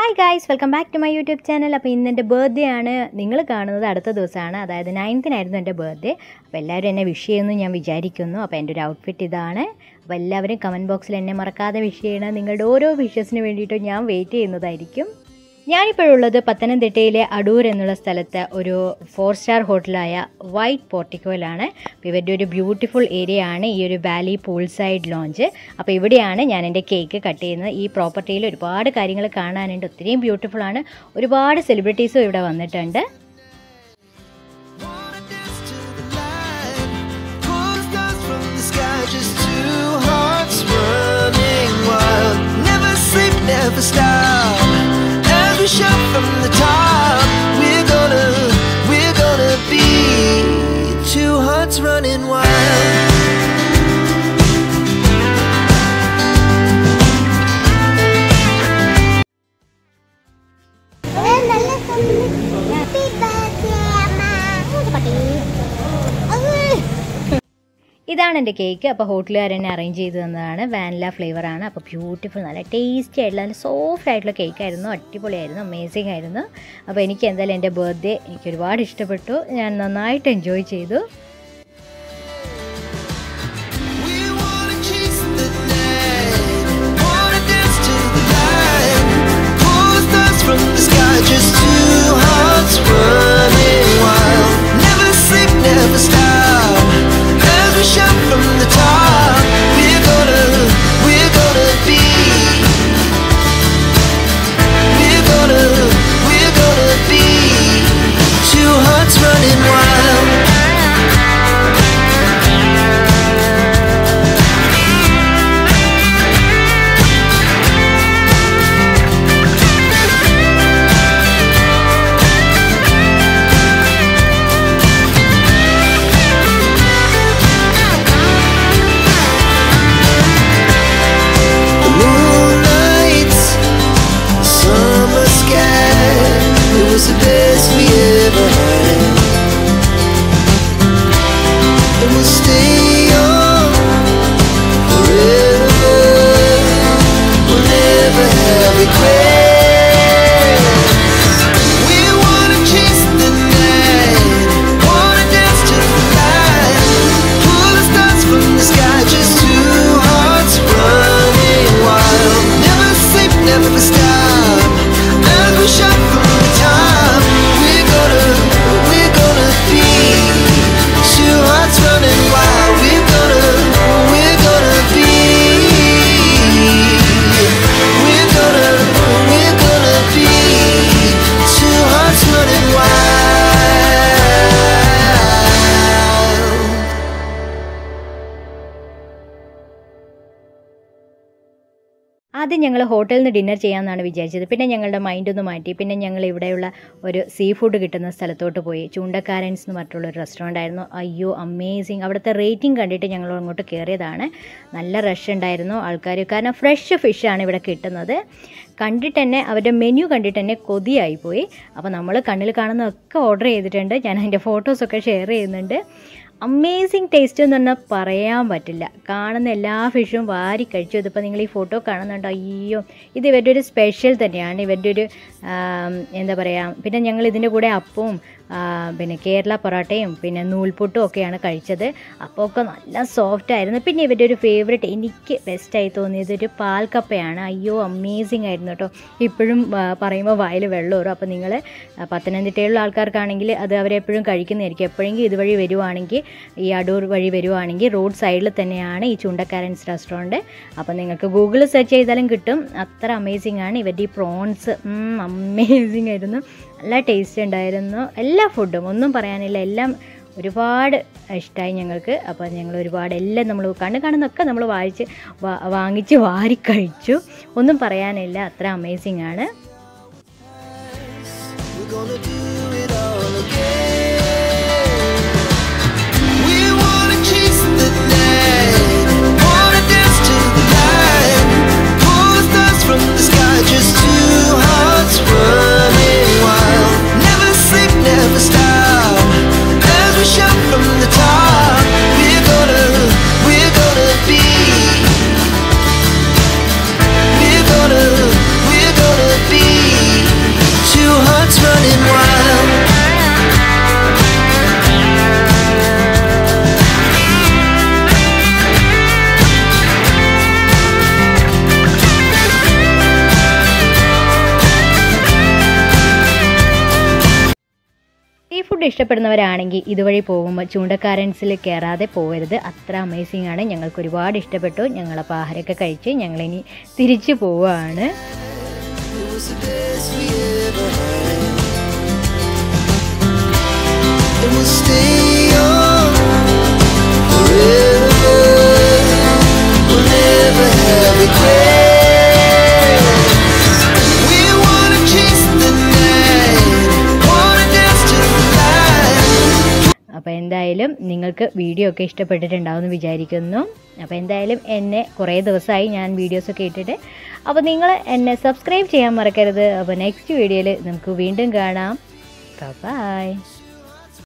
Hi guys, welcome back to my YouTube channel. അപ്പോൾ ഇന്ന് എൻ്റെ ബർത്ത്ഡേ ആണ്. നിങ്ങൾ കാണുന്നത് അടുത്ത ദിവസമാണ്, അതായത് 9th എൻ്റെ ബർത്ത്ഡേ. അപ്പോൾ എല്ലാവരും എന്നെ വിഷ് ചെയ്യുമെന്ന് ഞാൻ വിചാരിക്കുന്നു. അപ്പോൾ എൻ്റെ ഒരു ഔട്ട്ഫിറ്റ് ഇതാണ്. അപ്പോൾ എല്ലാവരും കമൻറ്റ് ബോക്സിൽ എന്നെ മറക്കാതെ വിഷ് ചെയ്യണം. നിങ്ങളുടെ ഓരോ വിഷസിന് വേണ്ടിയിട്ടും ഞാൻ വെയിറ്റ് ചെയ്യുന്നതായിരിക്കും. ഞാനിപ്പോഴുള്ളത് പത്തനംതിട്ടയിലെ അടൂർ എന്നുള്ള സ്ഥലത്ത് ഒരു 4-star ഹോട്ടലായ വൈറ്റ് പോർട്ടിക്കോയിലാണ്. അപ്പോൾ ഇവരുടെ ഒരു ബ്യൂട്ടിഫുൾ ഏരിയ ആണ് ഈ ഒരു വാലി പൂൾ സൈഡ് ലോഞ്ച്. അപ്പോൾ ഇവിടെയാണ് ഞാൻ എൻ്റെ കേക്ക് കട്ട് ചെയ്യുന്നത്. ഈ പ്രോപ്പർട്ടിയിൽ ഒരുപാട് കാര്യങ്ങൾ കാണാനുണ്ട്, ഒത്തിരിയും ബ്യൂട്ടിഫുൾ ആണ്. ഒരുപാട് സെലിബ്രിറ്റീസും ഇവിടെ വന്നിട്ടുണ്ട്. We shout from the top. We're gonna be two hearts running wild. ഇതാണ് എൻ്റെ കേക്ക്. അപ്പോൾ ഹോട്ടലുകാർ തന്നെ അറേഞ്ച് ചെയ്ത് തന്നതാണ്. വാനില ഫ്ലേവറാണ്. അപ്പോൾ ബ്യൂട്ടിഫുൾ, നല്ല ടേസ്റ്റി ആയിട്ടുള്ള, നല്ല സോഫ്റ്റ് ആയിട്ടുള്ള കേക്കായിരുന്നു. അടിപൊളിയായിരുന്നു, അമേസിങ് ആയിരുന്നു. അപ്പോൾ എനിക്ക് എന്തായാലും എൻ്റെ ബർത്ത്ഡേ എനിക്ക് ഒരുപാട് ഇഷ്ടപ്പെട്ടു. ഞാൻ നന്നായിട്ട് എൻജോയ് ചെയ്തു. From the top, we're gonna be two hearts running wild. ആദ്യം ഞങ്ങൾ ഹോട്ടലിൽ നിന്ന് ഡിന്നർ ചെയ്യാമെന്നാണ് വിചാരിച്ചത്. പിന്നെ ഞങ്ങളുടെ മൈൻഡൊന്ന് മാറ്റി. പിന്നെ ഞങ്ങൾ ഇവിടെയുള്ള ഒരു സീ ഫുഡ് കിട്ടുന്ന സ്ഥലത്തോട്ട് പോയി. ചൂണ്ടക്കാരൻസ് എന്ന് പറഞ്ഞിട്ടുള്ളൊരു റെസ്റ്റോറൻ്റ് ആയിരുന്നു. അയ്യോ, അമേസിങ്. അവിടുത്തെ റേറ്റിംഗ് കണ്ടിട്ട് ഞങ്ങൾ അങ്ങോട്ട് കയറിയതാണ്. നല്ല റഷ് ഉണ്ടായിരുന്നു ആൾക്കാർ, കാരണം ഫ്രഷ് ഫിഷാണ് ഇവിടെ കിട്ടുന്നത്. കണ്ടിട്ട് തന്നെ അവരുടെ മെനു കണ്ടിട്ട് തന്നെ കൊതിയായിപ്പോയി. അപ്പോൾ നമ്മൾ കണ്ണിൽ കാണുന്നതൊക്കെ ഓർഡർ ചെയ്തിട്ടുണ്ട്. ഞാൻ അതിൻ്റെ ഫോട്ടോസൊക്കെ ഷെയർ ചെയ്യുന്നുണ്ട്. അമേസിങ് ടേസ്റ്റ് എന്ന് പറഞ്ഞാൽ പറയാൻ പറ്റില്ല. കാണുന്ന എല്ലാ ഫിഷും വാരി കഴിച്ചു. ഇതിപ്പോൾ നിങ്ങൾ ഈ ഫോട്ടോ കാണുന്നുണ്ടോ? അയ്യോ, ഇത് ഇവരുടെ ഒരു സ്പെഷ്യൽ തന്നെയാണ്. ഇവരുടെ ഒരു എന്താ പറയുക. പിന്നെ ഞങ്ങൾ ഇതിൻ്റെ കൂടെ അപ്പവും പിന്നെ കേരള പൊറോട്ടയും പിന്നെ നൂൽപുട്ടും ഒക്കെയാണ് കഴിച്ചത്. അപ്പോൾ ഒക്കെ നല്ല സോഫ്റ്റ് ആയിരുന്നു. പിന്നെ ഇവരുടെ ഒരു ഫേവറേറ്റ്, എനിക്ക് ബെസ്റ്റായി തോന്നിയത് ഒരു പാൽക്കപ്പയാണ്. അയ്യോ, അമേസിങ് ആയിരുന്നു കേട്ടോ. ഇപ്പോഴും പറയുമ്പോൾ വായിൽ വെള്ളം വരും. അപ്പോൾ നിങ്ങൾ പത്തനംതിട്ടയിലുള്ള ആൾക്കാർക്കാണെങ്കിൽ അത് അവരെപ്പോഴും കഴിക്കുന്നതായിരിക്കും. എപ്പോഴെങ്കിലും ഇതുവഴി വരുവാണെങ്കിൽ, ഈ അടൂർ വഴി വരുവാണെങ്കിൽ റോഡ് സൈഡിൽ തന്നെയാണ് ഈ ചൂണ്ടക്കാരൻസ് റെസ്റ്റോറൻറ്റ്. അപ്പോൾ നിങ്ങൾക്ക് ഗൂഗിളിൽ സെർച്ച് ചെയ്താലും കിട്ടും. അത്ര അമേസിങ് ആണ്. ഇവരുടെ ഈ പ്രോൺസ് അമേസിങ് ആയിരുന്നു. നല്ല ടേസ്റ്റ് ഉണ്ടായിരുന്നു. എല്ലാ ഫുഡും ഒന്നും പറയാനില്ല, എല്ലാം ഒരുപാട് ഇഷ്ടമായി ഞങ്ങൾക്ക്. അപ്പോൾ ഞങ്ങൾ ഒരുപാട് എല്ലാം നമ്മൾ കാണുന്നതൊക്കെ നമ്മൾ വാങ്ങിച്ച് വാരി കഴിച്ചു. ഒന്നും പറയാനില്ല, അത്ര അമേസിങ് ആണ്. Never stop as we shout from the top. We're gonna be We're gonna be food ഇഷ്ടപ്പെടുന്നവരാണെങ്കിൽ ഇതുവഴി പോകുമ്പോൾ ചൂണ്ടക്കാരൻസിൽ കയറാതെ പോകരുത്. അത്ര അമേസിംഗ് ആണ്. ഞങ്ങൾക്ക് ഒരുപാട് ഇഷ്ടപ്പെട്ടു. ഞങ്ങളപ്പോൾ ആഹാരമൊക്കെ കഴിച്ച് ഞങ്ങളിനി തിരിച്ചു പോവുകയാണ്. അപ്പോൾ എന്തായാലും നിങ്ങൾക്ക് വീഡിയോ ഒക്കെ ഇഷ്ടപ്പെട്ടിട്ടുണ്ടാവുമെന്ന് വിചാരിക്കുന്നു. അപ്പോൾ എന്തായാലും എന്നെ കുറേ ദിവസമായി ഞാൻ വീഡിയോസൊക്കെ ഇട്ടിട്ട്. അപ്പോൾ നിങ്ങൾ എന്നെ സബ്സ്ക്രൈബ് ചെയ്യാൻ മറക്കരുത്. അപ്പോൾ നെക്സ്റ്റ് വീഡിയോയിൽ നമുക്ക് വീണ്ടും കാണാം. ബൈ.